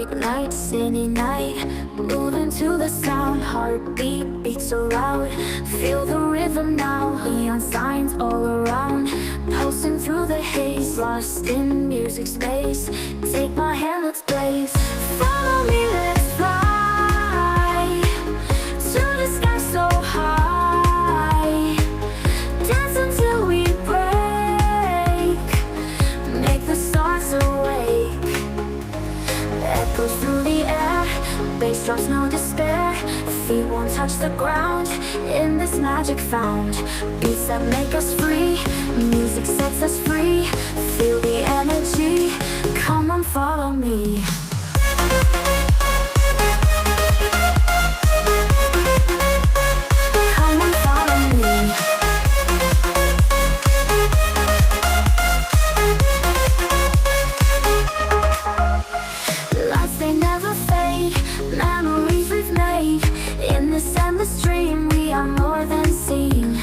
Bright light, city night, moving to the sound. Heartbeat beats so loud. Feel the rhythm now. Neon signs all around. Pulsing through the haze, lost in music space. Take my hand, let's blaze. Follow me, let's fly to the sky so high. Dance until we break. Make the stars awake. Echoes through the air, bass drops, no despair. Feet won't touch the ground in this magic found. Beats that make us free, music sets us free. Feel the energy, come on, follow me. Come on, follow me. Lights, they never fade, memories we've made. In this endless dream, we are more than seen.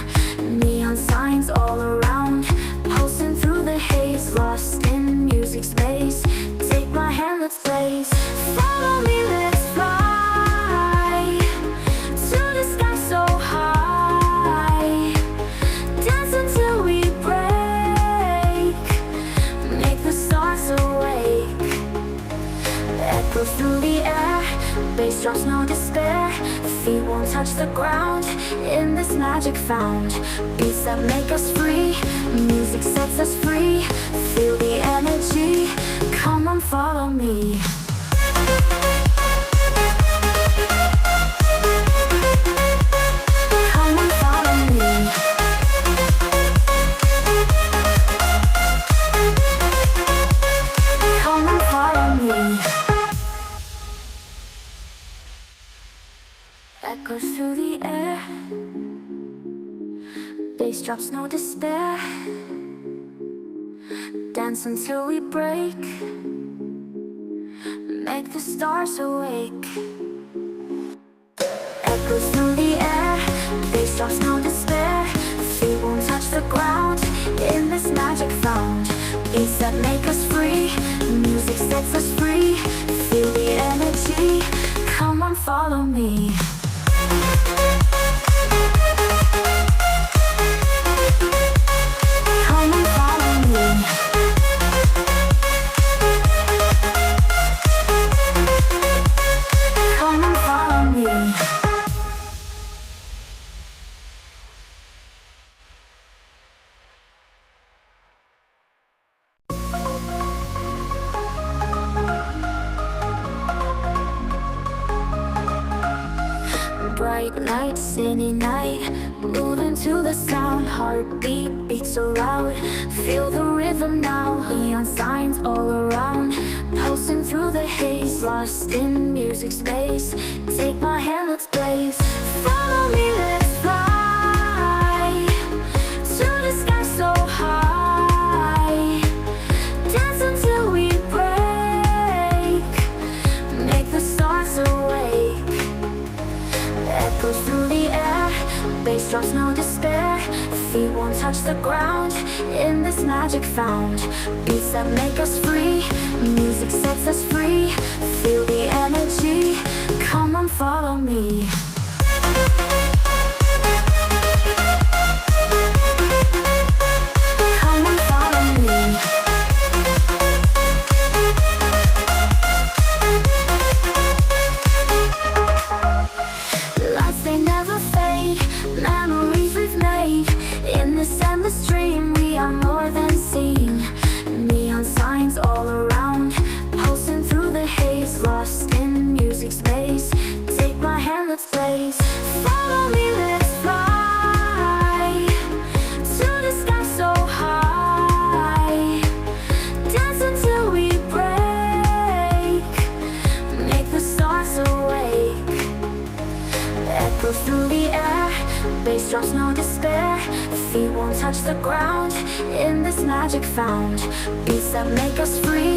Neon signs all around, pulsing through the haze. Lost in music space, take my hand, let's blaze. Follow me, let's fly to the sky so high. Dance until we break. Make the stars awake. Echoes through the air, bass drops, no despair. Feet won't touch the ground in this magic found. Beats that make us free, music sets us free. Feel the energy, come on, follow me. Come on, follow me. Come on, follow me. Echoes through the air, bass drops, no despair. Dance until we break. Make the stars awake. Echoes through the air, bass drops, no despair. Feet won't touch the ground in this magic found. Beats that make us free, music sets us free. Feel the energy, come on, follow me. Come on, follow me. Come on, follow me. Bright light, city night, moving to the sound. Heartbeat beats so loud. Feel the rhythm now. Neon signs all around, pulsing through the haze. Lost in music space, take my hand, let's blaze. Follow me, let's fly to the sky so high. Dance until we break. Make the stars awake. Echoes through the air, bass drops, no despair. Feet won't touch the ground in this magic found. Beats that make us free, music sets us free. Feel the energy, come on, follow me. Come on, follow me. Lights, they never fade, memories we've made. In this endless dream, we are more than seen. Neon signs all around, pulsing through the haze. Lost in music space, take my hand, let's blaze. Follow me, let's fly to the sky so high. Dance until we break. Make the stars awake. Echoes through the air, bass drops, no despair. Feet won't touch the ground in this magic found. Beats that make us free,